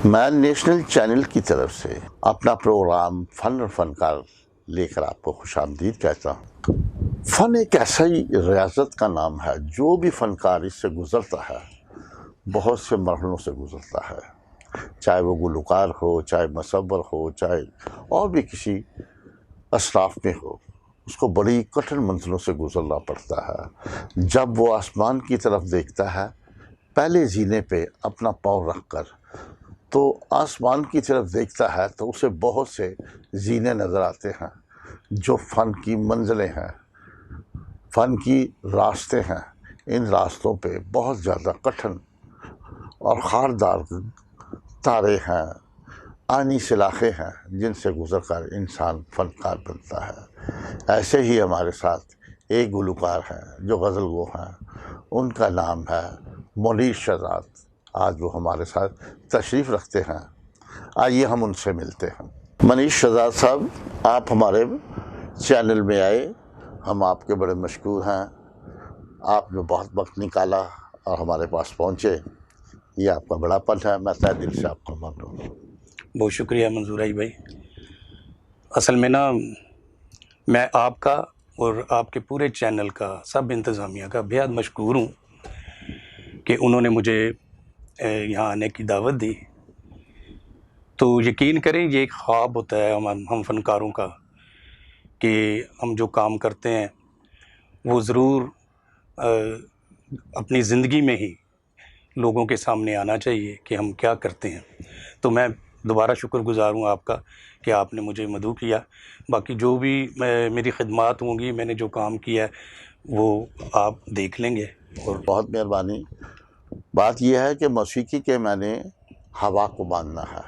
मैं national channel की तरफ से अपना प्रोग्राम फ़न और फ़नकार लेकर आपको खुशामदीद कहता हूँ। फ़न एक ऐसा ही रियाज़त का नाम है, जो भी फ़नकार इससे गुज़रता है बहुत से मरहलों से गुज़रता है, चाहे वो गुलकार हो, चाहे मसव्वर हो, चाहे और भी किसी असराफ में हो, उसको बड़ी कठिन मंजिलों से गुज़रना पड़ता है। जब वो आसमान की तरफ देखता है, पहले ज़ीने पे अपना पाँव रख कर तो आसमान की तरफ देखता है तो उसे बहुत से ज़ीने नज़र आते हैं, जो फ़न की मंजिलें हैं, फ़न की रास्ते हैं। इन रास्तों पे बहुत ज़्यादा कठिन और खारदार तारे हैं, आनी सलाखें हैं, जिनसे गुज़र कर इंसान फ़नकार बनता है। ऐसे ही हमारे साथ एक गुलकार हैं जो गज़ल गो हैं, उनका नाम है मुनीर शहजाद। आज वो हमारे साथ तशरीफ़ रखते हैं, आइए हम उनसे मिलते हैं। मुनीर शहजाद साहब, आप हमारे चैनल में आए, हम आपके बड़े मशकूर हैं। आपने बहुत वक्त निकाला और हमारे पास पहुँचे, ये आपका बड़ापन है। मैं तहे दिल से आपका ममनून हूँ। बहुत शुक्रिया मंजूर भाई। असल में ना, मैं आपका और आपके पूरे चैनल का, सब इंतज़ामिया का बेहद मशकूर हूँ कि उन्होंने मुझे यहाँ आने की दावत दी। तो यकीन करें, ये एक ख्वाब होता है हम फ़नकारों का कि हम जो काम करते हैं वो ज़रूर अपनी ज़िंदगी में ही लोगों के सामने आना चाहिए कि हम क्या करते हैं। तो मैं दोबारा शुक्रगुज़ार हूँ आपका कि आपने मुझे मदऊ किया। बाकी जो भी मेरी खिदमत होंगी, मैंने जो काम किया है वो आप देख लेंगे। और बहुत मेहरबानी। बात यह है कि मौसीकी के मैंने हवा को बांधना है।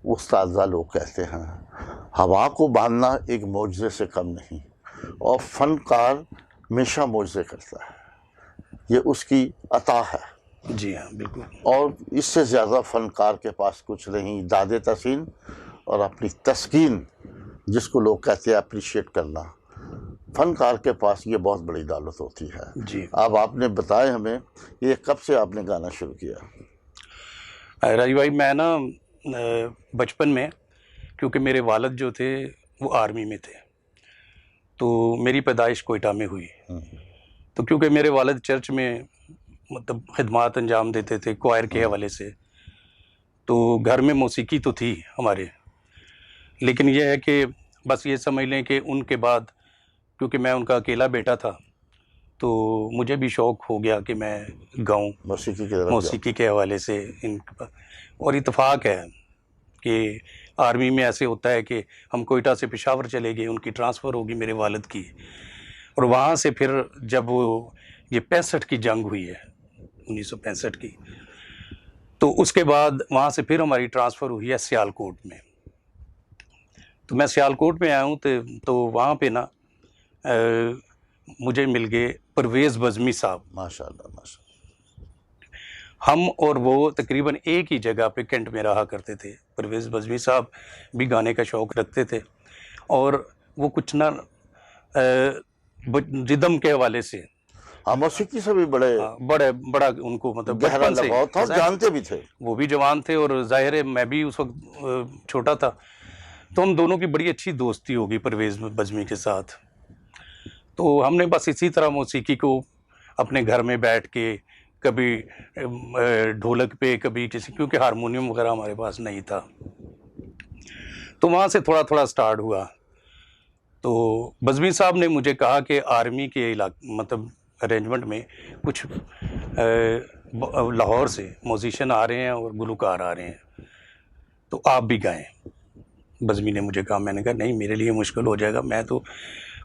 उस्ताद लोग कहते हैं हवा को बांधना एक मौजज़े से कम नहीं, और फ़नकार हमेशा मौजज़े करता है, ये उसकी अता है। जी हाँ, बिल्कुल। और इससे ज़्यादा फ़नकार के पास कुछ नहीं। दादे तसीन और अपनी तस्कीन, जिसको लोग कहते हैं अप्रिशिएट करना, फ़नकार के पास ये बहुत बड़ी दौलत होती है। जी। अब आपने बताया हमें, ये कब से आपने गाना शुरू किया? राजी भाई, मैं ना बचपन में, क्योंकि मेरे वालिद जो थे वो आर्मी में थे, तो मेरी पैदाइश कोयटा में हुई। तो क्योंकि मेरे वालिद चर्च में मतलब खिदमत अंजाम देते थे क्वायर के हवाले से, तो घर में मौसीकी तो थी हमारे, लेकिन यह है कि बस ये समझ लें कि उनके बाद, क्योंकि मैं उनका अकेला बेटा था, तो मुझे भी शौक़ हो गया कि मैं गाऊं मौसीकी के हवाले से। और इत्तेफाक है कि आर्मी में ऐसे होता है कि हम कोयटा से पेशावर चले गए, उनकी ट्रांसफ़र होगी मेरे वालिद की, और वहाँ से फिर जब वो ये 65 की जंग हुई है, 1965 की, तो उसके बाद वहाँ से फिर हमारी ट्रांसफ़र हुई है सियालकोट में। तो मैं सियालकोट में आया हूँ, तो वहाँ पे ना मुझे मिल गए परवेज़ बज़मी साहब। माशाअल्लाह माशाअल्लाह। हम और वो तकरीबन एक ही जगह पे कैंट में रहा करते थे। परवेज़ बज़मी साहब भी गाने का शौक़ रखते थे, और वो कुछ ना रिदम के हवाले से, मौसीकी से भी बड़ा उनको मतलब गहरा बचपन से लगाव था, जानते भी थे। वो भी जवान थे, और ज़ाहिर है मैं भी उस वक्त छोटा था, तो हम दोनों की बड़ी अच्छी दोस्ती होगी परवेज़ बज़मी के साथ। तो हमने बस इसी तरह मौसीकी को अपने घर में बैठ के, कभी ढोलक पे, कभी किसी, क्योंकि हारमोनियम वगैरह हमारे पास नहीं था, तो वहाँ से थोड़ा थोड़ा स्टार्ट हुआ। तो बज़मी साहब ने मुझे कहा कि आर्मी के मतलब अरेंजमेंट में कुछ लाहौर से म्यूजिशियन आ रहे हैं और गुलकार आ रहे हैं, तो आप भी गाएं। बज़मी ने मुझे कहा, मैंने कहा नहीं, मेरे लिए मुश्किल हो जाएगा, मैं तो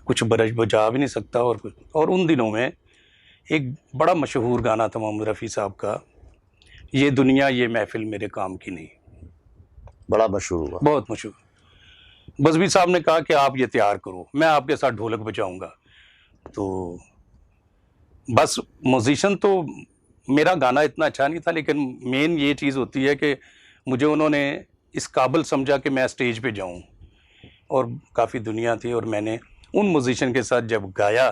कुछ बजा भी नहीं सकता। और उन दिनों में एक बड़ा मशहूर गाना था मोहम्मद रफ़ी साहब का, ये दुनिया ये महफिल मेरे काम की नहीं, बड़ा मशहूर हुआ, बहुत मशहूर। बज़मी साहब ने कहा कि आप ये तैयार करो, मैं आपके साथ ढोलक बजाऊंगा। तो बस म्यूजिशियन तो मेरा गाना इतना अच्छा नहीं था, लेकिन मेन ये चीज़ होती है कि मुझे उन्होंने इस काबिल समझा कि मैं स्टेज पे जाऊं, और काफ़ी दुनिया थी, और मैंने उन म्यूजिशियन के साथ जब गाया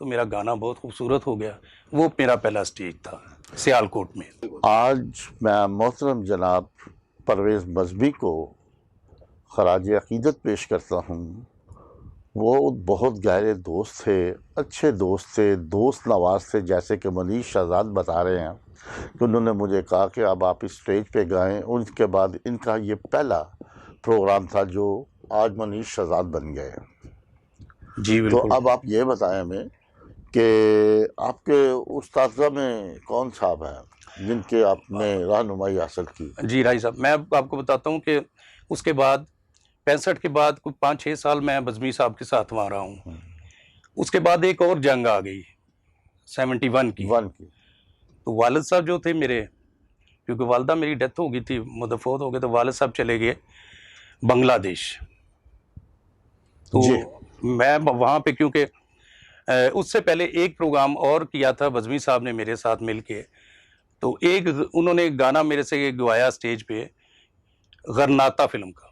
तो मेरा गाना बहुत खूबसूरत हो गया। वो मेरा पहला स्टेज था सियालकोट में। आज मैं मोहतरम जनाब परवेज़ मज़हबी को खराज अक़ीदत पेश करता हूँ। वो बहुत गहरे दोस्त थे, अच्छे दोस्त थे, दोस्त नवाज थे, जैसे कि मनीष शहजाद बता रहे हैं कि उन्होंने मुझे कहा कि अब आप इस स्टेज पे गाएं। उसके बाद इनका ये पहला प्रोग्राम था जो आज मनीष शहजाद बन गए। जी तो बिल्कुल। अब आप ये बताएं हमें कि आपके उस्ताद में कौन साहब हैं जिनके आपने रहनुमाई हासिल की? जी राही साहब, मैं अब आपको बताता हूँ कि उसके बाद 65 के बाद कुछ 5-6 साल मैं बज़मी साहब के साथ वहाँ रहा हूँ। उसके बाद एक और जंग आ गई 71 की। तो वालिद साहब जो थे मेरे, क्योंकि वालिदा मेरी डेथ हो गई थी, मुदफ़ौत हो गए, तो वालिद साहब चले गए बांग्लादेश। तो मैं वहाँ पे, क्योंकि उससे पहले एक प्रोग्राम और किया था बज़मी साहब ने मेरे साथ मिल के, तो एक उन्होंने गाना मेरे से गवाया स्टेज पे, गरनाता फिल्म का।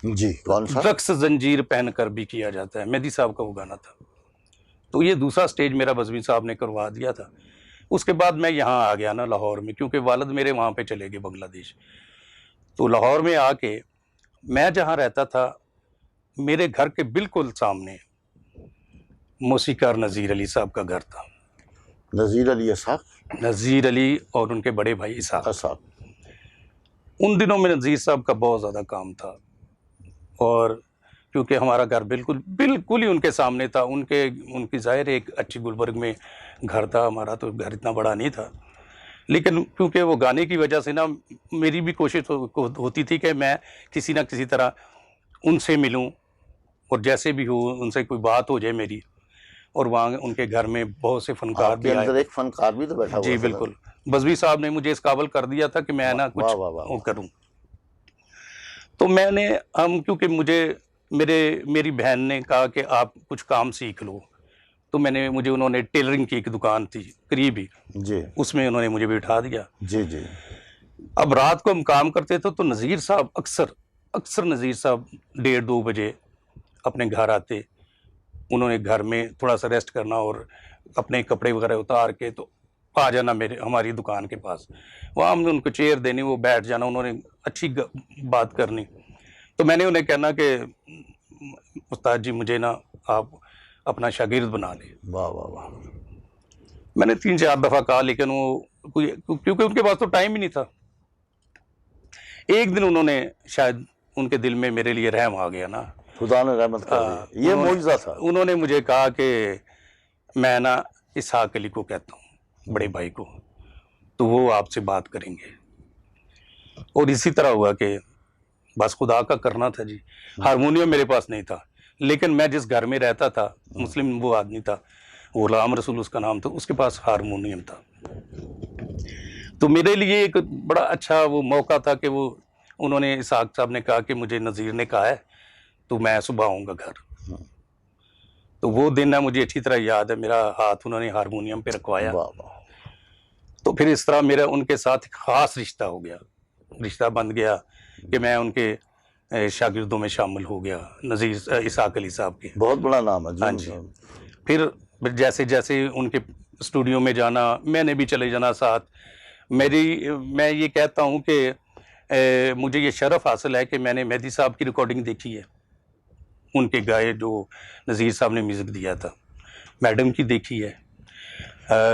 जी, कौन सा? रक्स जंजीर पहन कर भी किया जाता है, मेहदी साहब का वो गाना था। तो ये दूसरा स्टेज मेरा बज़मी साहब ने करवा दिया था। उसके बाद मैं यहाँ आ गया ना लाहौर में, क्योंकि वालिद मेरे वहाँ पे चले गए बांग्लादेश। तो लाहौर में आके मैं जहाँ रहता था, मेरे घर के बिल्कुल सामने मौसीकार नज़ीर अली साहब का घर था। नज़ीर अली इसाक? नज़ीर अली और उनके बड़े भाई इसाक। उन दिनों में नज़ीर साहब का बहुत ज़्यादा काम था, और क्योंकि हमारा घर बिल्कुल ही उनके सामने था। उनकी ज़ाहिर एक अच्छी गुलबर्ग में घर था, हमारा तो घर इतना बड़ा नहीं था। लेकिन क्योंकि वो गाने की वजह से ना, मेरी भी कोशिश होती थी कि मैं किसी ना किसी तरह उनसे मिलूं, और जैसे भी हो उनसे कोई बात हो जाए मेरी। और वहाँ उनके घर में बहुत से फनकार भी आए। एक फनकार भी तो बैठा हुआ जी बिल्कुल। बज़मी साहब ने मुझे इस काबिल कर दिया था कि मैं ना कुछ वो करूं। तो क्योंकि मेरी बहन ने कहा कि आप कुछ काम सीख लो, तो मुझे उन्होंने टेलरिंग की एक दुकान थी करीब ही जी, उसमें उन्होंने मुझे बिठा दिया। जी जी। अब रात को हम काम करते थे, तो नज़ीर साहब अक्सर नज़ीर साहब 1:30-2 बजे अपने घर आते। उन्होंने घर में थोड़ा सा रेस्ट करना और अपने कपड़े वगैरह उतार के तो आ जाना हमारी दुकान के पास। वहाँ हमने उनको चेयर देनी, वो बैठ जाना, उन्होंने अच्छी बात करनी। तो मैंने उन्हें कहना कि उस्ताद जी, मुझे ना आप अपना शागिर्द बना लें। वाह वाह वाह। मैंने 3-4 दफ़ा कहा, लेकिन क्योंकि उनके पास तो टाइम ही नहीं था। एक दिन उन्होंने, शायद उनके दिल में मेरे लिए रहम आ गया ना, खुदा ने रहमत कर दी। ये मौजज़ा था। उन्होंने मुझे कहा कि मैं ना इसहाक अली को कहता हूँ, बड़े भाई को, तो वो आपसे बात करेंगे। और इसी तरह हुआ कि बस खुदा का करना था जी। हारमोनियम मेरे पास नहीं था, लेकिन मैं जिस घर में रहता था, मुस्लिम वो आदमी था, गुलाम रसूल उसका नाम था, उसके पास हारमोनियम था। तो मेरे लिए एक बड़ा अच्छा वो मौका था कि उन्होंने, इसहाक साहब ने कहा कि मुझे नज़ीर ने कहा है तो मैं सुबह आऊँगा घर। तो वो दिन ना मुझे अच्छी तरह याद है, मेरा हाथ उन्होंने हारमोनियम पे रखवाया। तो फिर इस तरह मेरा उनके साथ एक ख़ास रिश्ता हो गया, रिश्ता बन गया कि मैं उनके शागिर्दों में शामिल हो गया, नज़ीर इसहाक अली साहब के। बहुत बड़ा नाम है। हाँ जी। फिर जैसे जैसे उनके स्टूडियो में जाना, मैंने भी चले जाना साथ। मैं ये कहता हूँ कि मुझे ये शरफ़ हासिल है कि मैंने मेहदी साहब की रिकॉर्डिंग देखी है, उनके गाए जो नज़ीर साहब ने म्यूज़िक दिया था, मैडम की देखी है,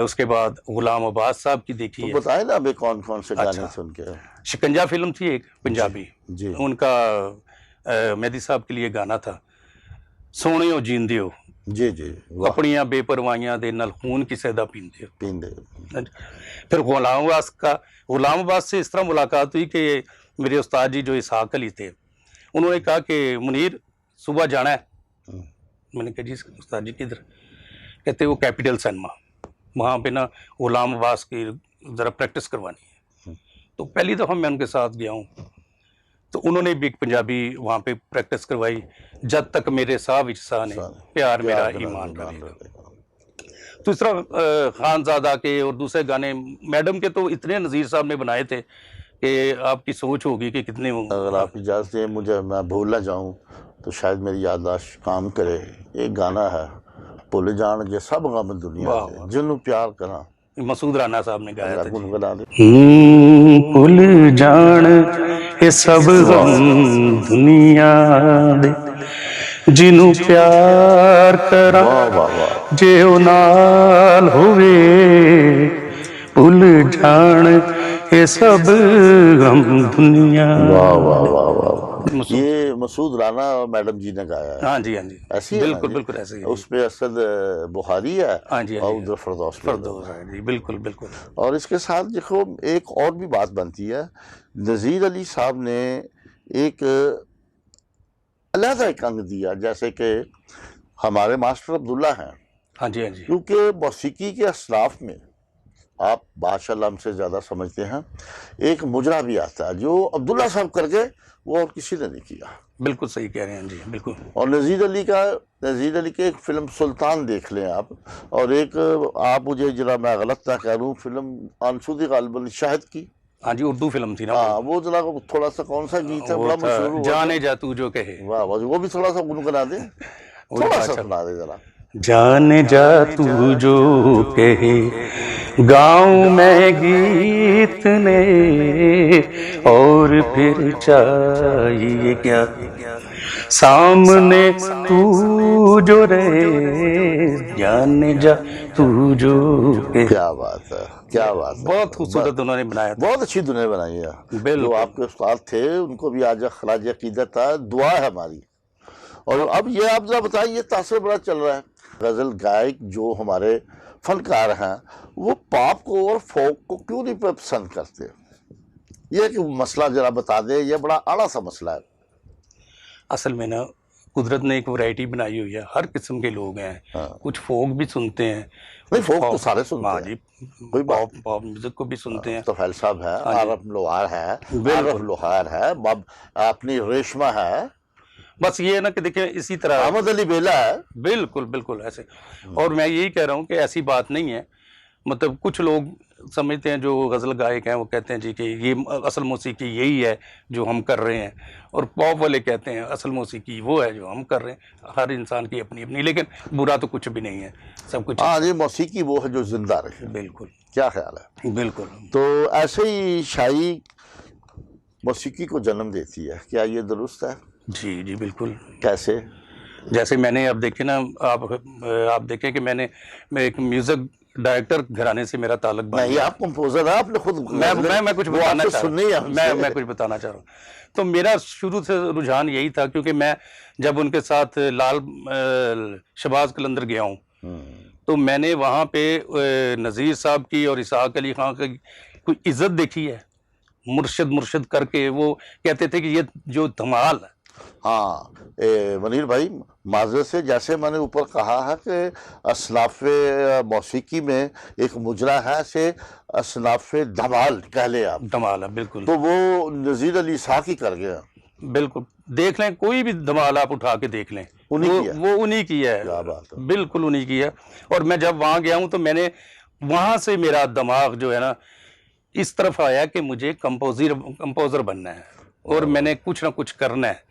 उसके बाद गुलाम अब्बास साहब की देखी है। बताए ना अभी कौन कौन से गाने सुन के? शिकंजा फिल्म थी एक पंजाबी जी। उनका मेहदी साहब के लिए गाना था, सोने हो जींदे हो जी जी, अपनियां बेपरवाहियां दे नाल खून किसे दा पींदे हो। फिर गुलाम अब्बास से इस तरह मुलाकात हुई कि मेरे उस्ताद जी जो इसहाक अली थे, उन्होंने कहा कि मुनीर सुबह जाना है। मैंने कहा जी उस्ताद जी किधर? कहते वो कैपिटल सिनेमा, वहाँ पे ना गुलाम अब्बास की ज़रा प्रैक्टिस करवानी है। तो पहली दफ़ा मैं उनके साथ गया हूँ, तो उन्होंने भी एक पंजाबी वहाँ पे प्रैक्टिस करवाई, जब तक मेरे साह विच साह ने प्यार मेरा ईमान रहेगा। तो इस तरह खानज़ादा के और दूसरे गाने मैडम के तो इतने नज़ीर साहब ने बनाए थे कि आपकी सोच होगी कि कितने। अगर आप इजाज़त दें मुझे, मैं भूल ना जाऊँ तो शायद मेरी याददाश्त काम करे। एक गाना है, भुल जान जे सब गम दुनिया दे जिन्हों प्यार करा मसूद राना साहब ने गाया था जी। गुनगुना दे। भुल जान ये सब गम दुनिया दे, जिन्हों प्यार करा वाह वाह वाह जे ओ नाल होवे, भुल जान ये सब गम दुनिया। वाह वाह वाह वाह वाह। मसूद। ये मसूद राना और मैडम जी ने गाया है। हाँ जी, हाँ जी, ऐसी है ना बिल्कुल जी? बिल्कुल ऐसे ही है। उसमें असद बुखारी है हाँ जी, हाँ और जी, उधर फरदौस फरदौस है जी, बिल्कुल बिल्कुल। और इसके साथ देखो एक और भी बात बनती है, नज़ीर अली साहब ने एक अलग एक अंग दिया, जैसे कि हमारे मास्टर अब्दुल्ला हैं, हाँ जी, हाँ जी, क्योंकि मौसीकी के असलाफ में आप माशाल्लाह हमसे ज़्यादा समझते हैं, एक मुजरा भी आता है जो अब्दुल्ला साहब कर गए वो और किसी ने नहीं किया। बिल्कुल सही कह रहे हैं जी, बिल्कुल। और नज़ीर अली के एक फिल्म सुल्तान देख लें आप, और एक आप मुझे जरा मैं गलत ना करूँ, फिल्म आंसुदी गालिबन शाहिद की, हाँ जी, उर्दू फिल्म थी ना हाँ वो जरा थोड़ा सा कौन सा गीत है वो बड़ा था, मशहूर हुआ जाने जा तू जो कहे। वाह वाह, वो भी थोड़ा सा गुनगुना दे, वो थोड़ा बड़ा सा अच्छा। सुना दे जरा। जाने जा तू जो कहे, गाँव में गीत ने, और फिर चाहिए क्या, सामने तू जो रहे, जाने जा तू जो कहे। क्या बात है, क्या बात है, बहुत खूबसूरत उन्होंने बनाया था। बहुत अच्छी दुनिया बनाई है। जो बिल्कुल। आपके उस्ताद थे उनको भी आज खराज अकीदत है, दुआ है हमारी। और अब ये आप जरा बताइए, ये तासर बड़ा चल रहा है, गजल गायक जो हमारे फनकार हैं वो पॉप को और फोक को क्यों नहीं पसंद करते, ये कि मसला जरा बता दे, ये बड़ा आड़ा सा मसला है। असल में ना कुदरत ने एक वैरायटी बनाई हुई है, हर किस्म के लोग हैं। हाँ। कुछ फोक भी सुनते हैं, नहीं, फोक तो सारे सुनते हाँ हैं, जी, कोई बात पॉप पॉप म्यूजिक को भी सुनते हैं। तोफैल साहब है, हाँ जी। आरफ लोहार है, बिल्कुल। आरफ लोहार है, अपनी रेशमा है, बस ये है ना कि देखिए इसी तरह अहमद अली बेला है। बिल्कुल बिल्कुल ऐसे। और मैं यही कह रहा हूँ कि ऐसी बात नहीं है, मतलब कुछ लोग समझते हैं, जो गज़ल गायक हैं वो कहते हैं जी कि ये असल मौसीकी यही है जो हम कर रहे हैं, और पॉप वाले कहते हैं असल मौसीकी वो है जो हम कर रहे हैं। हर इंसान की अपनी अपनी, लेकिन बुरा तो कुछ भी नहीं है, सब कुछ। हाँ जी, मौसीकी वो है जो जिंदा रहे। बिल्कुल, क्या ख्याल है? बिल्कुल। तो ऐसे ही शायरी मौसीकी को जन्म देती है, क्या ये दुरुस्त है? जी जी बिल्कुल। कैसे? जैसे मैंने अब देखे ना, आप देखें कि मैं एक म्यूजिक डायरेक्टर घराने से मेरा ताल्लुक बन नहीं, गया। आप कंपोजर हैं, आपने खुद मैं कुछ वो बताना आपसे चाह सुननी है रहा हूँ, हमसे। मैं कुछ बताना चाह रहा हूँ। तो मेरा शुरू से रुझान यही था, क्योंकि मैं जब उनके साथ शहबाज कलंदर गया हूँ, तो मैंने वहाँ पे नज़ीर साहब की और इसहाक अली खां की कोई इज्जत देखी है। मुर्शिद करके वो कहते थे कि ये जो धमाल है। हाँ मनीर भाई, माजरे से जैसे मैंने ऊपर कहा है कि असनाफ मौसीकी में एक मुजरा है, से असनाफ धमाल कह ले आप, धमाल है बिल्कुल। तो वो नज़ीर अली साहब ही कर गया। बिल्कुल, देख लें कोई भी धमाल आप उठा के देख लें, उन्हीं की है। वो उन्हीं की है। क्या बात है। बिल्कुल उन्हीं की है। और मैं जब वहाँ गया हूँ तो मैंने वहाँ से मेरा दिमाग जो है ना इस तरफ आया कि मुझे कंपोजर बनना है और मैंने कुछ ना कुछ करना है।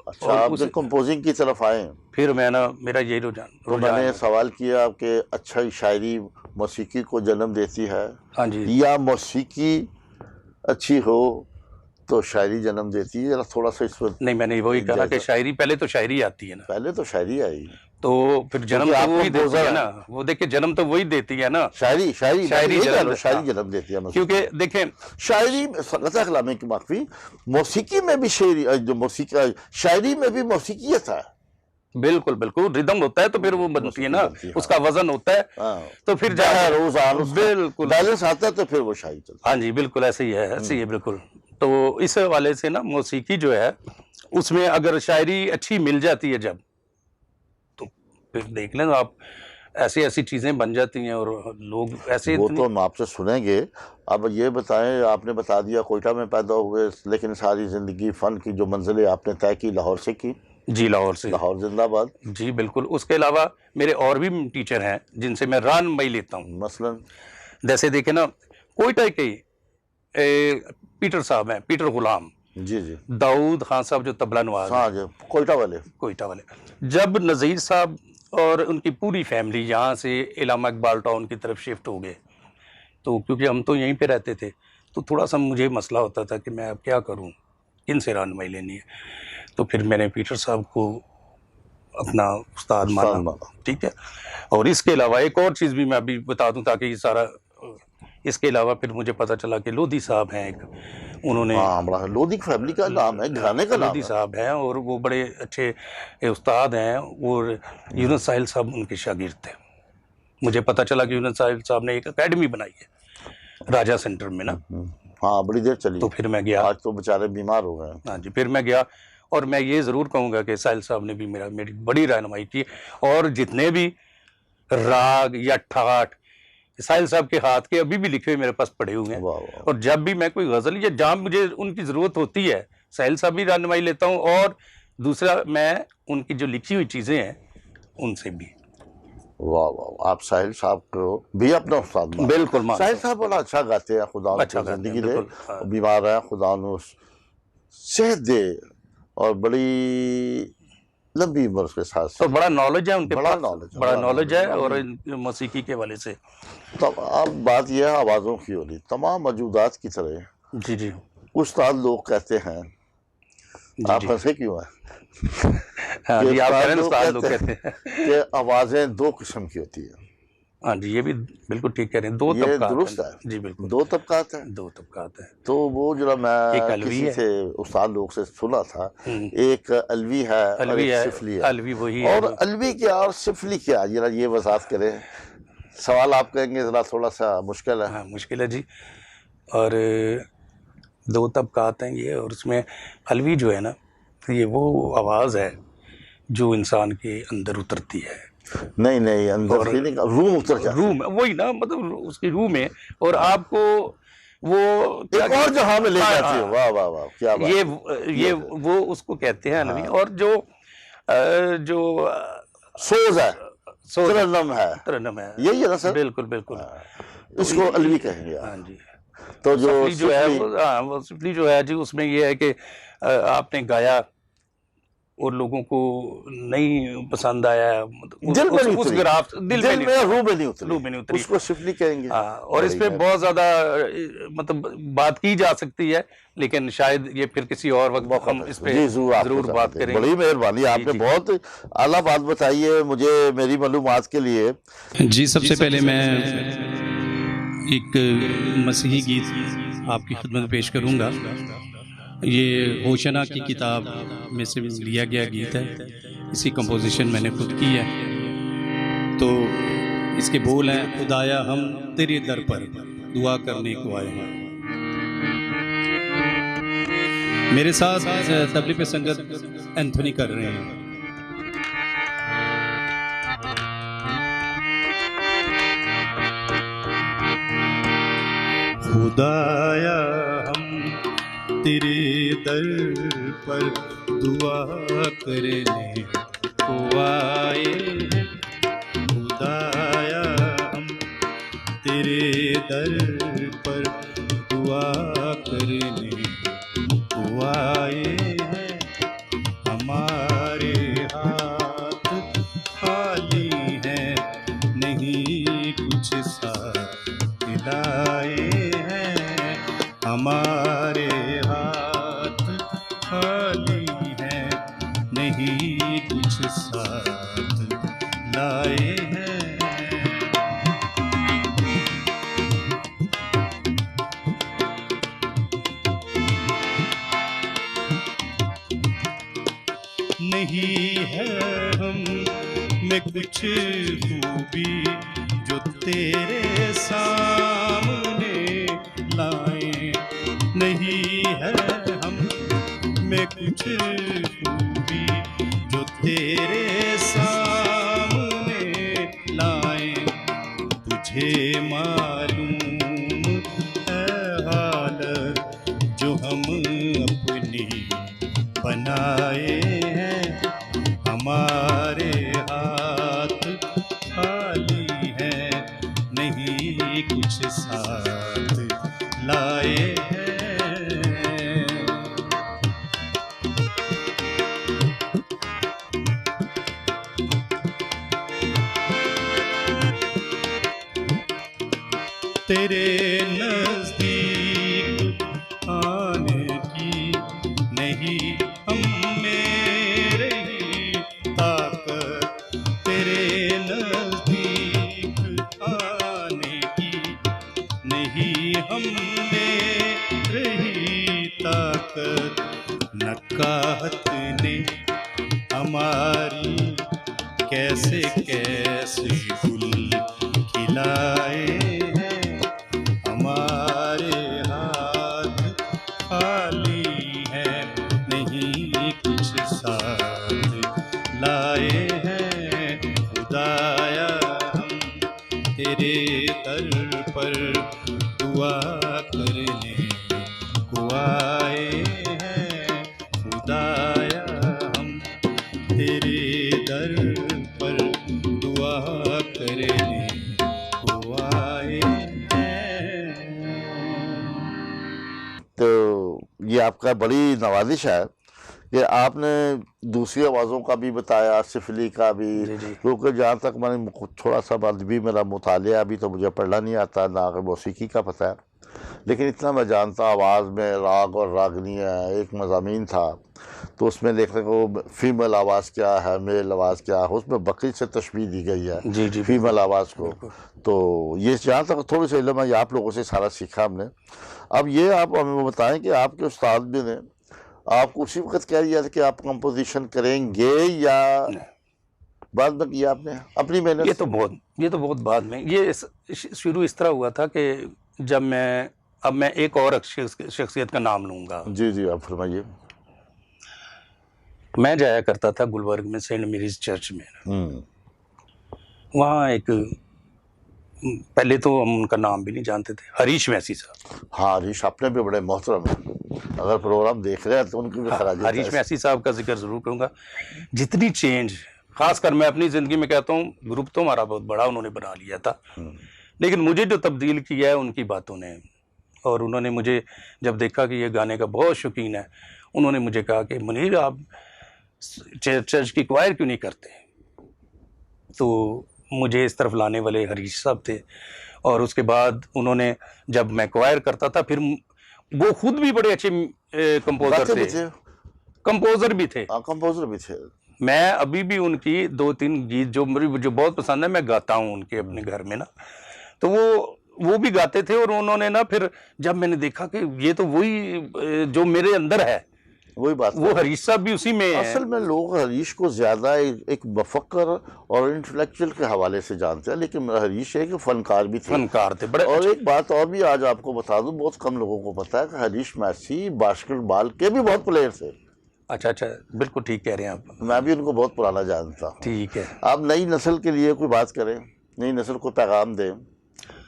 अच्छा, आप जब कंपोजिंग की तरफ आए फिर मैं ना, मेरा यही रुझान तो मैंने सवाल किया कि अच्छा शायरी मौसीकी को जन्म देती है, हाँ जी, या मौसीकी अच्छी हो तो शायरी जन्म देती है? जरा थोड़ा सा इस पर। नहीं, मैंने वही कहा कि शायरी पहले तो शायरी आती है ना, पहले तो शायरी आई, तो फिर जन्म तो वही देती है ना, वो देखिए जन्म तो वही देती है ना। शायरी जन्म देती है। क्योंकि देखें शायरी कलामे की माफी, मौसीकी में भी जो मौसीकी शायरी में भी मौसीकियत है। बिल्कुल बिल्कुल, रिदम होता है तो फिर वो बनती है ना, उसका वजन होता है, तो फिर बिल्कुल बैलेंस आता है तो फिर वो शायरी चलती है। हाँ जी, बिल्कुल ऐसे ही है, ऐसे ही है बिल्कुल। तो इस हवाले से ना मौसीकी जो है उसमें अगर शायरी अच्छी मिल जाती है जब, तो फिर देख लें आप, ऐसी ऐसी चीजें बन जाती हैं और लोग ऐसे। वो तो हम आपसे सुनेंगे। अब ये बताएं, आपने बता दिया कोयटा में पैदा हुए, लेकिन सारी जिंदगी फन की जो मंजिलें आपने तय की लाहौर से की। जी, लाहौर से। लाहौर जिंदाबाद। जी बिल्कुल। उसके अलावा मेरे और भी टीचर हैं जिनसे मैं राहनुमाई लेता हूँ। मसलन जैसे देखे ना, कोयटा के पीटर साहब हैं, पीटर गुलाम, जी जी, दाऊद खान साहब जो तबला नवाज हैं, हाँ जी, कोयटा वाले। जब नज़ीर साहब और उनकी पूरी फैमिली यहाँ से इलामा इकबाल टाउन की तरफ शिफ्ट हो गए, तो क्योंकि हम तो यहीं पे रहते थे, तो थोड़ा सा मुझे मसला होता था कि मैं अब क्या करूं, किन से रहनुमाई लेनी है। तो फिर मैंने पीटर साहब को अपना उस्ताद उस्ताद माना, माना। ठीक है। और इसके अलावा एक और चीज़ भी मैं अभी बता दूं ताकि ये सारा, इसके अलावा फिर मुझे पता चला कि लोधी साहब हैं एक, उन्होंने, हाँ, बड़ा लोधी फैमिली का नाम है, घराने का नाम लोधी है। साहब हैं और वो बड़े अच्छे उस्ताद हैं, और यूनुस साहिल साहब उनके शागिर्द थे। मुझे पता चला कि यूनुस साहिल साहब ने एक एकेडमी बनाई है राजा सेंटर में ना, हाँ, बड़ी देर चली। तो फिर मैं गया। आज तो बेचारे बीमार हो गए। हाँ जी, फिर मैं गया, और मैं ये ज़रूर कहूँगा कि साहिल साहब ने भी मेरी बड़ी रहनुमाई की, और जितने भी राग या ठाठ साहिल साहब के हाथ के अभी भी लिखे हुए मेरे पास पड़े हुए हैं। वाह वाह। और जब भी मैं कोई गज़ल या जहाँ मुझे उनकी ज़रूरत होती है, साहिल साहब भी रहनुमाई लेता हूँ, और दूसरा मैं उनकी जो लिखी हुई चीज़ें हैं उनसे भी। वाह वाह, आप साहिल साहब को भी अपना उस्ताद मानते हैं? बिल्कुल मानता साहिल हूं। साहब बड़ा अच्छा गाते हैं, खुदा अच्छा उनको गाते हैं, जिंदगी दे। बिल्कुल, हाँ। बीमार है, खुदा उन्हें सेहत दे और बड़ी लंबी उम्र के साथ और साथ। बड़ा नॉलेज है उनके बड़ा पास, knowledge है, बड़ा बड़ा नॉलेज है, knowledge। और मौसीकी के हवाले से। तब अब बात यह है आवाज़ों की हो रही, तमाम मौजूदात की तरह जी जी उस्ताद लोग कहते हैं, जी आप जी। हंसे क्यों हैं, हाँ कि जी, आप कह उस्ताद रहे हैं लोग उस्ताद लोग कहते कहते हैं। कि आवाज़ें दो किस्म की होती है। हाँ जी, ये भी बिल्कुल ठीक कह रहे हैं, दो ये तबकात दुरुस्त हैं। है, जी बिल्कुल, दो तबकात हैं। दो तबकात हैं। तो वो जो एक मैं अलवी किसी है। से उस्ताद लोग से सुना था, हम्म, एक अलवी है और अलवी एक है, सिफली है। अलवी वही है और जो, अलवी क्या और सिफली क्या, जरा ये वजाहत करें। सवाल आप कहेंगे जरा थोड़ा सा मुश्किल है। हाँ मुश्किल है जी। और दो तबकात हैं ये, और उसमें अलवी जो है ना, ये वो आवाज़ है जो इंसान के अंदर उतरती है, नहीं नहीं, अंदर और से नहीं, रूम उतर जाती रूह में, वही ना, मतलब उसकी रूह में, और आपको वो है, एक और जहां में ले हाँ, जाती है। हाँ, वाह वाह वाह, क्या बात है। ये वो उसको कहते हैं अलवी। हाँ। और जो सोज है, सोज तरन्नुम है, तरन्नुम है, यही है ना सर? बिल्कुल बिल्कुल। इसको अलवी कहेंगे हाँ आप। जी। तो जो सफली जो है सिफली, वो, हाँ वो सफली जो है जी, उसमें ये है कि आपने गाया और लोगों को नहीं पसंद आया, दिल में नहीं उस उतरी, ग्राफ दिल में रूह में नहीं रूह में नहीं उतरी। उसको सिफली कहेंगे। हाँ, और इस बड़ी पे है। बहुत ज्यादा मतलब बात की जा सकती है, लेकिन शायद ये फिर किसी और वक्त हम इस पे जी जरूर बात करेंगे। बड़ी मेहरबानी, आपने जी। बहुत आला बात बताई है मुझे मेरी मालूमात के लिए। जी, सबसे पहले मैं एक मसीही गीत आपकी खिदमत में पेश करूंगा। ये होशना की किताब में से लिया गया गीत है, इसकी कंपोजिशन मैंने खुद की है। तो इसके बोल हैं, खुदाया हम तेरे दर पर दुआ करने को आए हैं। मेरे साथ तबले पे संगत एंथोनी कर रहे हैं। खुदाया हम तेरे दर पर दुआ करने को आए हैं। खुदाया हम तेरे दर पर दुआ करने को आए हैं। हमारे हाथ खाली हैं, नहीं कुछ साथ लाए हैं। हमारे हाथ खाली हैं, नहीं कुछ साथ लाए हैं। नहीं है हम में कुछ खूबी जो तेरे सामने लाए। नहीं है हम में कुछ खूबी जो तेरे सामने लाए। तुझे मालूम है हालत जो हम अपनी बनाए हैं। हमारे हाथ खाली हैं, नहीं कुछ साथ लाए हैं। तेरे नजदीक आने की नहीं हम में रही ताकत, तेरे नजदीक आने की नहीं हम में रही ताकत। नकाहत ने हमारी कैसे कैसे गुल खिलाए हैं, हमारे हाथ खाली हैं, नहीं कुछ साथ लाए हैं। खुदाया हम तेरे दर पर दुआ करने को आए हैं, खुदाया हम तेरे दर पर दुआ करने को आए हैं। तो ये आपका बड़ी नवाजिश है कि आपने दूसरी आवाज़ों का भी बताया, सिफली का भी, जी, जी। क्योंकि जहाँ तक मैंने थोड़ा सा अदबी मेरा मुतालिया, अभी तो मुझे पढ़ना नहीं आता, ना मौसीकी का पता है, लेकिन इतना मैं जानता आवाज़ में राग और रागनी है। एक मज़ामीन था तो उसमें लिखने को फीमेल आवाज़ क्या है, मेल आवाज़ क्या है, उसमें बकरी से तशबीह दी गई है जी, जी, फीमेल आवाज़ को। तो ये जहाँ तक थोड़ी सी इल्म है, ये आप लोगों से सारा सीखा हमने। अब ये आप हमें बताएं कि आपके उस्ताद भी ने आपको उसी वक्त कह दिया था कि आप कंपोजिशन करेंगे या बाद में किया आपने अपनी मेहनत ये से? तो बहुत बाद में। ये शुरू इस तरह हुआ था कि जब मैं एक और शख्सियत का नाम लूँगा। जी जी, आप फरमाइए। मैं जाया करता था गुलबर्ग में सेंट मेरीज चर्च में। वहाँ एक पहले तो हम उनका नाम भी नहीं जानते थे, हरीश मैसी साहब। हाँ, हरीश अपने भी बड़े मोहतरम हैं, अगर प्रोग्राम देख रहे हैं तो उनकी भी खराज हरीश मैसी साहब का जिक्र ज़रूर करूँगा। जितनी चेंज, खासकर मैं अपनी ज़िंदगी में कहता हूँ, ग्रुप तो हमारा बहुत बड़ा उन्होंने बना लिया था, लेकिन मुझे जो तब्दील किया है उनकी बातों ने। और उन्होंने मुझे जब देखा कि ये गाने का बहुत शौकीन है, उन्होंने मुझे कहा कि मुनीर आप चर्च की क्वायर क्यों नहीं करते। तो मुझे इस तरफ लाने वाले हरीश साहब थे। और उसके बाद उन्होंने, जब मैं क्वायर करता था, फिर वो खुद भी बड़े अच्छे कंपोजर थे, कंपोजर भी थे। कंपोजर भी थे। मैं अभी भी उनकी 2-3 गीत जो बहुत पसंद है, मैं गाता हूँ उनके अपने घर में ना। तो वो भी गाते थे। और उन्होंने ना, फिर जब मैंने देखा कि ये तो वही जो मेरे अंदर है, वही बात, वो हरीश साहब भी उसी में है। असल में लोग हरीश को ज़्यादा एक मफक्कर और इंटेलेक्चुअल के हवाले से जानते हैं, लेकिन हरीश एक फनकार भी थे, फनकार थे बड़े। और एक बात और भी आज आपको बता दूं, बहुत कम लोगों को पता है कि हरीश मैसी बास्केटबॉल के भी बहुत प्लेयर थे। अच्छा, बिल्कुल ठीक कह रहे हैं आप। मैं भी उनको बहुत पुराना जानता हूँ। ठीक है। आप नई नस्ल के लिए कोई बात करें, नई नस्ल को पैगाम दें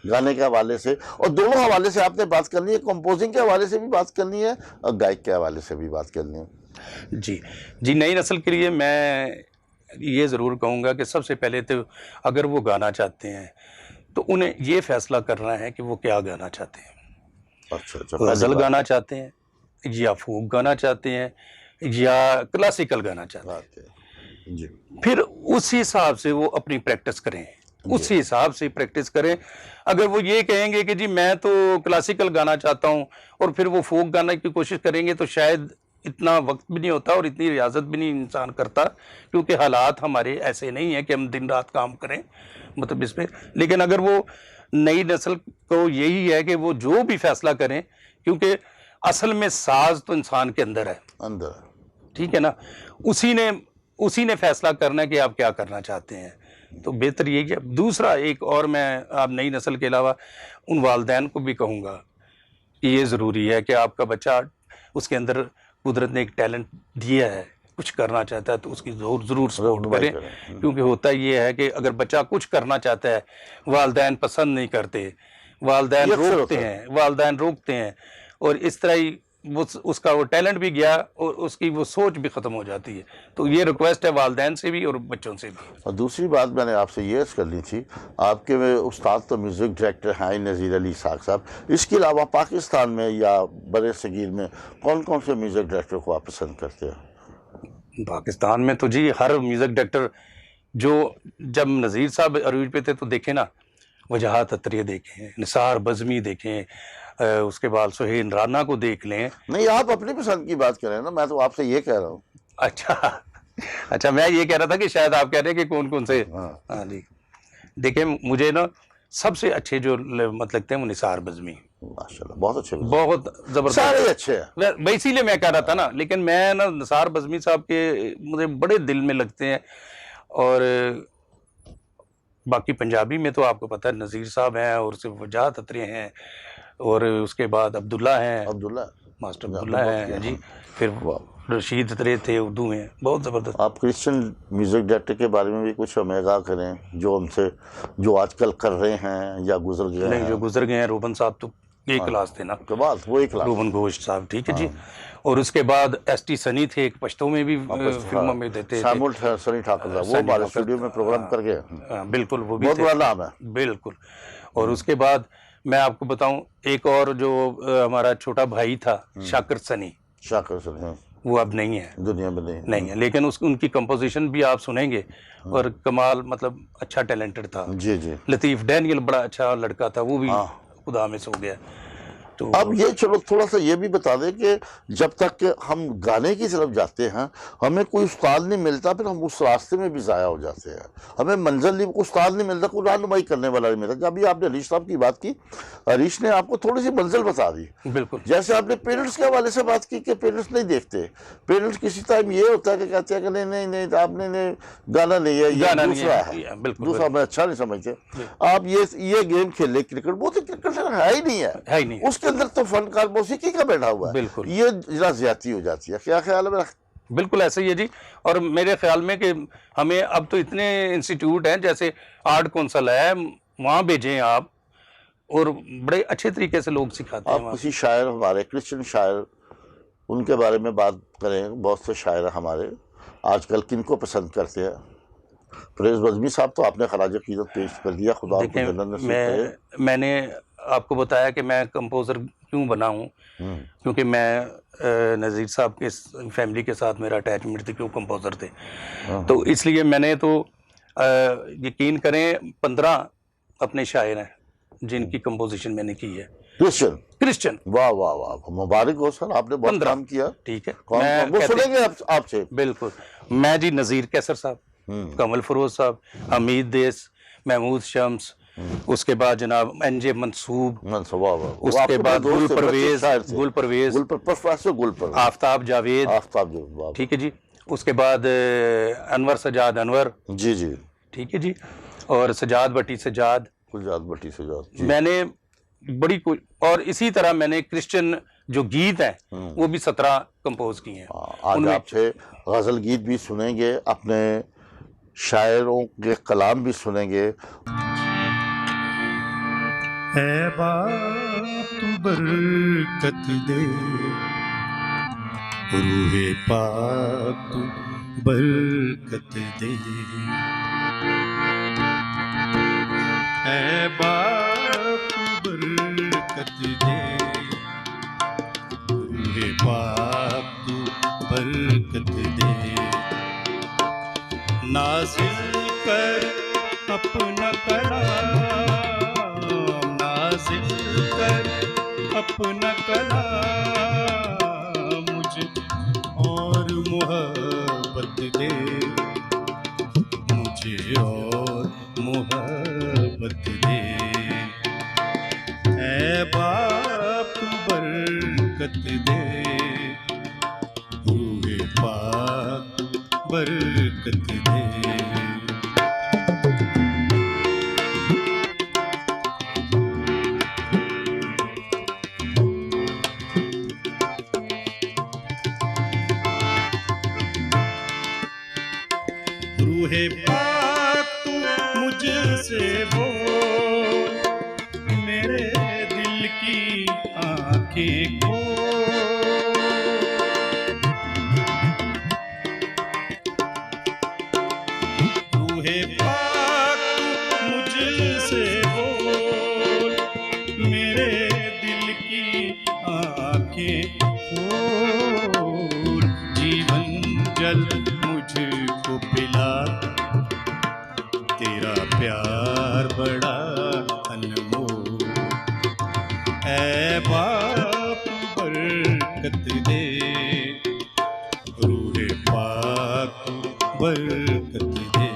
गाने के हवाले से, और दोनों हवाले से आपने बात करनी है, कंपोजिंग के हवाले से भी बात करनी है और गायक के हवाले से भी बात करनी है। जी, नई नस्ल के लिए मैं ये ज़रूर कहूँगा कि सबसे पहले तो अगर वो गाना चाहते हैं तो उन्हें ये फैसला करना है कि वो क्या गाना चाहते हैं। अच्छा, गज़ल गाना चाहते हैं, या फोक गाना चाहते हैं, या क्लासिकल गाना चाहते हैं। जी। फिर उस हिसाब से वो अपनी प्रैक्टिस करें, उस हिसाब से प्रैक्टिस करें। अगर वो ये कहेंगे कि जी मैं तो क्लासिकल गाना चाहता हूँ, और फिर वो फोक गाने की कोशिश करेंगे, तो शायद इतना वक्त भी नहीं होता और इतनी रियाजत भी नहीं इंसान करता, क्योंकि हालात हमारे ऐसे नहीं है कि हम दिन रात काम करें, मतलब इसमें। लेकिन अगर वो नई नस्ल को यही है कि वो जो भी फैसला करें, क्योंकि असल में साज तो इंसान के अंदर है, ठीक है ना, उसी ने फैसला करना है कि आप क्या करना चाहते हैं। तो बेहतर यही है। दूसरा एक और, मैं आप नई नस्ल के अलावा उन वालिदैन को भी कहूँगा कि ये ज़रूरी है कि आपका बच्चा, उसके अंदर कुदरत ने एक टैलेंट दिया है, कुछ करना चाहता है, तो उसकी ज़रूर सपोर्ट करें। क्योंकि होता ये है कि अगर बच्चा कुछ करना चाहता है, वालिदैन पसंद नहीं करते, वालिदैन रोकते हैं, और इस तरह ही उसका वो टैलेंट भी गया और उसकी वो सोच भी ख़त्म हो जाती है। तो ये रिक्वेस्ट है वालिदैन से भी और बच्चों से भी। और दूसरी बात मैंने आपसे ये अर्ज़ करनी थी, आपके उस्ताद तो म्यूज़िक डायरेक्टर हैं नज़ीर अली इसहाक़ साहब, इसके अलावा पाकिस्तान में या बड़े सगीर में कौन कौन से म्यूज़िक डायरेक्टर को आप पसंद करते हैं? पाकिस्तान में तो जी हर म्यूज़िक डायरेक्टर, जो जब नज़ीर साहब अरूज पे थे तो देखे ना, वजहात अत्रिय देखें, निसार बज़मी देखें, उसके बाद सुहेल राना को देख लें। नहीं, आप अपनी पसंद की बात करें ना, मैं तो आपसे ये कह रहा हूँ। अच्छा अच्छा, मैं ये कह रहा था कि शायद आप कह रहे हैं कि कौन कौन से। हाँ। हाँ जी, देखिए मुझे ना सबसे अच्छे जो मतलब लगते हैं वो निसार बज़मी, माशाल्लाह बहुत अच्छे, बहुत जबरदस्त, सारे अच्छे हैं। मैं इसीलिए मैं कह रहा था ना, लेकिन मैं ना निसार बज़मी साहब के मुझे बड़े दिल में लगते हैं। और बाकी पंजाबी में तो आपको पता है नज़ीर साहब हैं, और सिर्फ वजहात अत्रे हैं, और उसके बाद अब्दुल्ला हैं, अब्दुल्ला, मास्टर अब्दुल्ला हैं जी। फिर रशीद अत्रे थे उर्दू में, बहुत ज़बरदस्त। आप क्रिश्चियन म्यूजिक डायरेक्टर के बारे में भी कुछ हमें आगाह करें, जो हमसे जो आजकल कर रहे हैं या गुजर गए नहीं, हैं। जो गुजर गए हैं, रोबन साहब तो एक क्लास थे ना, के बाद वो एक लाख रोबन घोष साहब, ठीक है जी। और उसके बाद एस.टी. सनी थे, एक पश्तो में भी फिल्मों में देते थे, शामुल सनी ठाकुर साहब, वो हमारे स्टूडियो में प्रोग्राम कर गए। बिल्कुल, वो भी बहुत थे, बड़ा नाम है, बिल्कुल। और उसके बाद मैं आपको बताऊं, एक और जो हमारा छोटा भाई था शाकिर सनी, शाकिर सनी, वो अब नहीं है, दुनिया में नहीं है, लेकिन उनकी कंपोजिशन भी आप सुनेंगे, और कमाल, मतलब अच्छा टैलेंटेड था जी जी। लतीफ़ डैनियल बड़ा अच्छा लड़का था, वो भी खुदा में सो गया। तो अब ये चलो थोड़ा सा ये भी बता दें कि जब तक कि हम गाने की तरफ जाते हैं हमें कोई उस्ताद नहीं मिलता, फिर हम उस रास्ते में भी ज़ाया हो जाते हैं, हमें मंजिल नहीं, उस्ताद नहीं मिलता, कोई रहनुमाई करने वाला नहीं मिलता। अभी आपने हरीश साहब की बात की, हरीश ने आपको थोड़ी सी मंजिल बता दी। बिल्कुल, जैसे आपने पेरेंट्स के हवाले से बात की कि पेरेंट्स नहीं देखते, पेरेंट्स किसी टाइम ये होता है कि कहते हैं कि नहीं नहीं नहीं आपने नहीं गाना नहीं है, ये दूसरा है, दूसरा मैं अच्छा नहीं समझते। आप ये गेम खेले क्रिकेट, वो तो क्रिकेट है ही नहीं है, उसके अंदर तो फनकार मौसीकी का बैठा हुआ है, बिल्कुल, ये जरा ज्यादती हो जाती है। क्या ख्याल है मेरा? बिल्कुल ऐसा ही है जी। और मेरे ख्याल में कि हमें अब तो इतने इंस्टीट्यूट हैं, जैसे आर्ट कौंसल है, वहाँ भेजें आप, और बड़े अच्छे तरीके से लोग सिखाते हैं। आप किसी शायर, हमारे क्रिश्चियन शायर, उनके बारे में बात करें। बहुत से शायर हमारे आजकल किनको पसंद करते हैं? फरेज बज़मी साहब तो आपने खराज अक़ीदत पेश कर दिया, खुदा आपको जन्नत नसीब करे। मैंने आपको बताया कि मैं कंपोज़र क्यों बना हूँ, क्योंकि मैं नज़ीर साहब के फैमिली के साथ मेरा अटैचमेंट थी, क्यों कंपोज़र थे, तो इसलिए मैंने तो यकीन करें 15 अपने शायर हैं जिनकी कंपोजिशन मैंने की है। क्रिश्चियन, वाह वाह वाह, मुबारक हो सर, आपने बहुत काम किया। ठीक है, वो सुनेंगे आपसे। बिल्कुल, मैं जी नज़ीर कैसर साहब, कमल फरोज साहब, हमीद देस, महमूद शम्स, उसके बाद जनाब एनजे मंसूब, उसके बाद गुल परवेज, आफ्ताब जावेद, ठीक है जी, उसके बाद अनवर सजाद अनवर, जी जी, ठीक है जी, और सजाद भट्टी सजाद। मैंने बड़ी कोई, और इसी तरह मैंने क्रिश्चियन जो गीत हैं वो भी 17 कंपोज किए हैं। आज आपसे गजल गीत भी सुनेंगे, अपने शायरों के कलाम भी सुनेंगे। ऐ बाप तू बरकत दे, रूहे पाक तू बरकत दे, ऐ बाप तू बरकत दे, रूहे पाक तू बरकत दे, नाज़िल कर अपना कलाम, नाज़िल कर अपना कलाम, मुझे और मोहब्बत दे, मुझे और मोहब्बत दे, ऐ बाप तू बरकत दे, रूहे पाक बरकत दे। रूहे पाक तू मुझसे बोल, मेरे दिल की आंखें खोल, रूहे पाक तू मुझसे बोल, मेरे दिल की आंखें खोल, जीवन जल मुझको पिला, तेरा प्यार बड़ा बाप बरकत दे, रूहे पाक बरकत दे।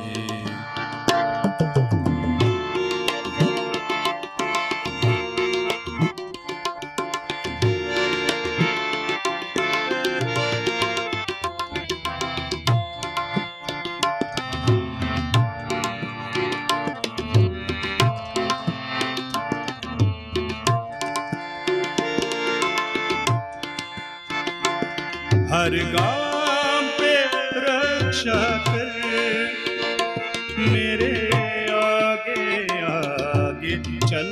हर गाम पे रक्षा कर, मेरे आगे आगे चल।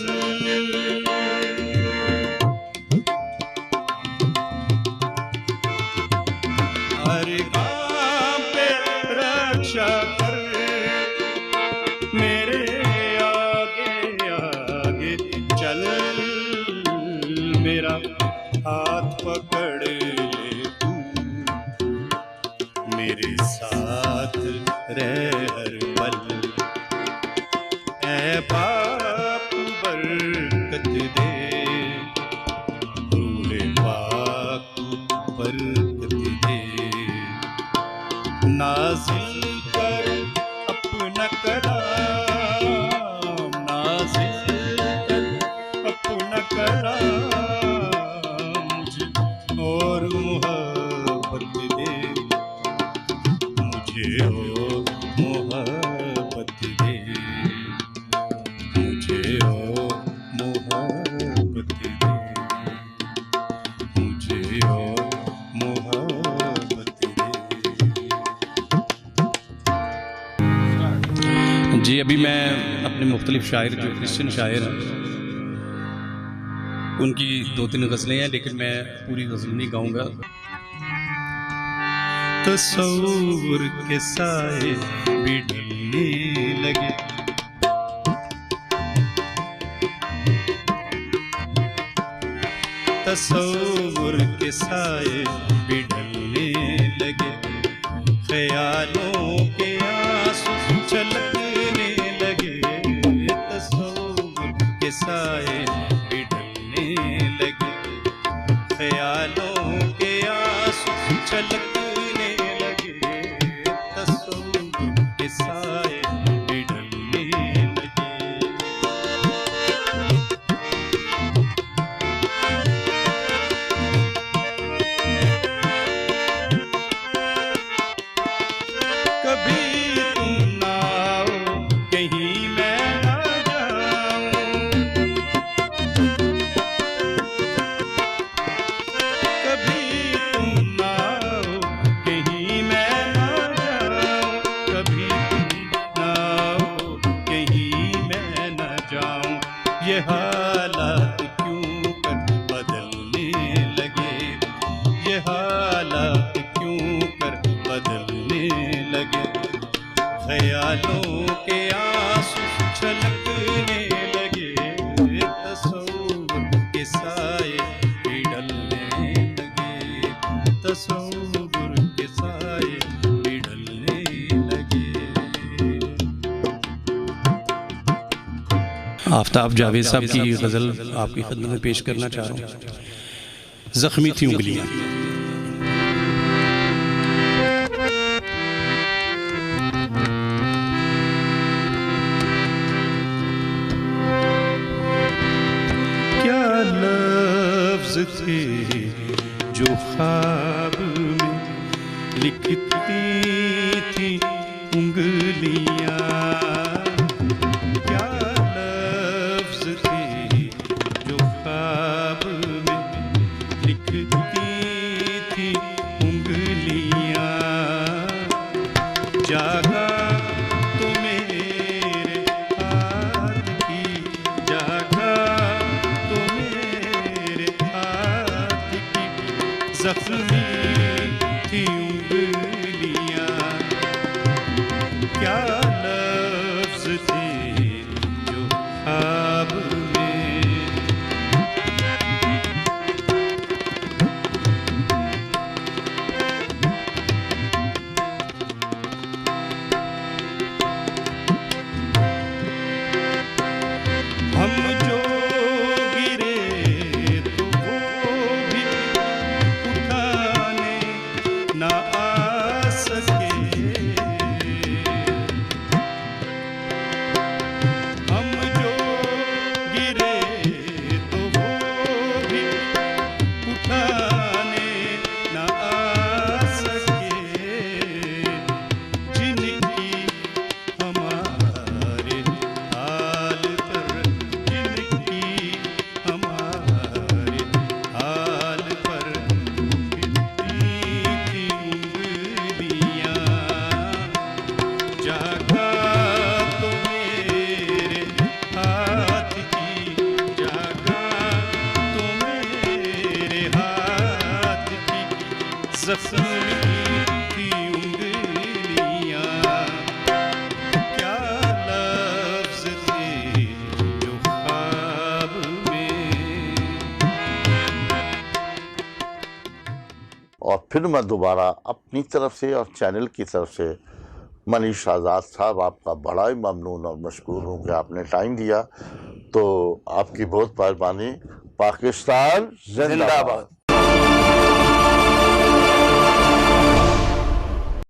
हर गाम पे रक्षा कर, मेरे आगे आगे चल। मेरा हाथ पकड़ ले तू, मेरे साथ रह हर पल। ऐ बाप बरकत दे, रूहे पाक बरकत दे। नाज़िल कर अपना कलाम, नाज़िल कर अपना कलाम, मुझे और मोहब्बत दे, मुझे और मोहब्बत दे, मुझे और मोहब्बत दे, मुझे और मोहब्बत दे। जी अभी मैं अपने मुख्तलिफ शायर जो क्रिश्चियन शायर हैं उनकी 2-3 गज़लें हैं, लेकिन मैं पूरी गज़ल नहीं गाऊंगा। तसव्वुर के साए भी ढलने लगे, तसव्वुर के साए भी ढलने लगे, ख्यालों के आंसू छलकने लगे। तसव्वुर के साए भी ढलने लगे, ख्यालों के आंसू छलकने लगे। तसव्वुर के साए भी ढलने लगे। कभी तुम ना आओ कहीं मैं ना जाऊं, कभी तुम ना आओ कहीं मैं ना जाऊं, कभी तुम ना आओ कहीं मैं ना जाऊं। ये हालात क्यों कर बदलने लगे, ये हालात क्यों कर बदलने लगे। ख्यालों के आंसू छलकने लगे, तसव्वुर के साए भी ढलने लगे, तसव्वुर के साए भी ढलने लगे। आफ्ताब जावेद साहब की गज़ल आपकी खिदमत में पेश करना चाह रहा हूँ। ज़ख्मी थी उंगलियाँ। क्या लफ्ज़ थे जो ख्वाब में लिखती थी उंगलियाँ, क्या लफ्ज़ थे जो ख्वाब में लिखती थी उंगलियाँ। जागा तो मेरे हाथ की, जागा तो मेरे हाथ की, ज़ख्मी थी उंगलियाँ। क्या लफ्ज़ थे जो ख्वाब में। हम जो गिरे तो जख्मी थी उंगलियां, क्या लफ्ज थे जो ख्वाब में। और फिर मैं दोबारा अपनी तरफ से और चैनल की तरफ से मनीष आज़ाद साहब आपका बड़ा ही ममनून और मशकूर हूँ कि आपने टाइम दिया। तो आपकी बहुत मेहरबानी। पाकिस्तान जिंदाबाद।